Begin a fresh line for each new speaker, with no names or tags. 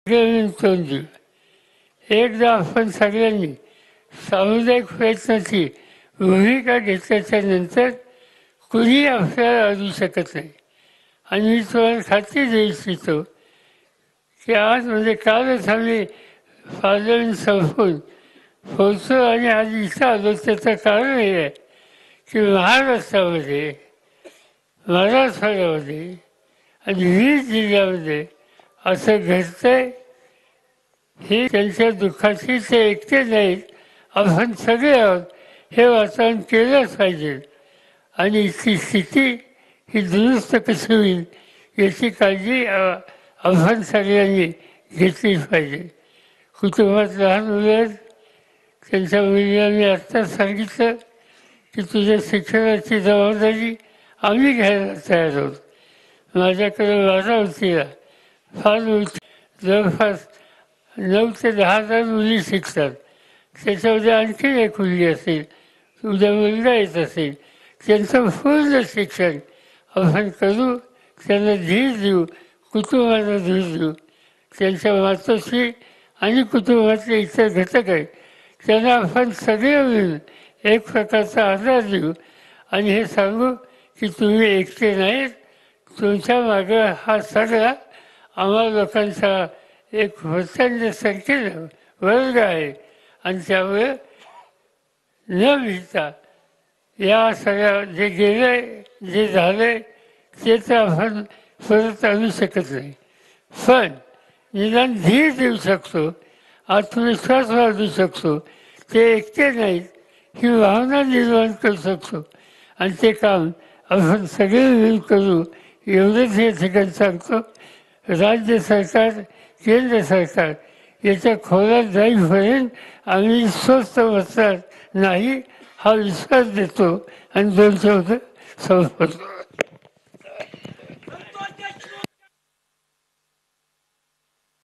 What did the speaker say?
तोंड दिलं. एकदा आपण सगळ्यांनी सामुदायिक प्रयत्नाची भूमिका घेतल्याच्या नंतर कुणी आपल्याला अडू शकत नाही. आणि मी तुम्हाला खात्री देऊ इच्छितो की आज म्हणजे कालच आम्ही पार्लमेंट संपवून पोहोचलो आणि आज इथं आलो. त्याचं कारण हे आहे की महाराष्ट्रामध्ये, मराठवाड्यामध्ये आणि 20 जिल्ह्यामध्ये असं घडतंय. ही त्यांच्या दुःखाची ते एकटे नाहीत, आपण सगळे आहोत. हे वातावरण केलंच पाहिजे आणि इथली स्थिती ही दुरुस्त कशी होईल याची काळजी आपण सगळ्यांनी घेतलीच पाहिजे. कुटुंबात लहान मुलं आहेत, त्यांच्या मुलीला मी आत्ताच सांगितलं की तुझ्या शिक्षणाची जबाबदारी आम्ही घ्यायला तयार आहोत. माझ्याकडे 12 वतीला फार जवळपास 9 ते 10,000 मुली शिकतात. त्याच्यामध्ये आणखी एक मुलगी असेल, उद्या मुलगा येत असेल, त्यांचं पूर्ण शिक्षण आपण करू, त्यांना धीर देऊ, कुटुंबाला धीर देऊ. त्यांच्या मातोश्री आणि कुटुंबातले इतर घटक आहेत त्यांना आपण सगळे मिळून एक प्रकारचा आधार देऊ आणि हे सांगू की तुम्ही एकटे नाहीत, तुमच्या मागं हा सगळा आम्हा लोकांचा एक प्रचंड संख्येनं वर्ग आहे. आणि त्यामुळे न भिता या सगळ्या जे गेले जे झाले ते तर आपण परत आणू शकत नाही, पण निदान धीर देऊ शकतो, आत्मविश्वास वाढवू शकतो. ते एकटे नाहीत ही भावना निर्माण करू शकतो आणि ते काम आपण सगळे मिळून करू एवढंच या ठिकाणी सांगतो. राज्य सरकार, केंद्र सरकार याच्या खोलात जाईपर्यंत आम्ही स्वस्त बसणार नाही हा विश्वास देतो आणि 2 शब्द संपवतो.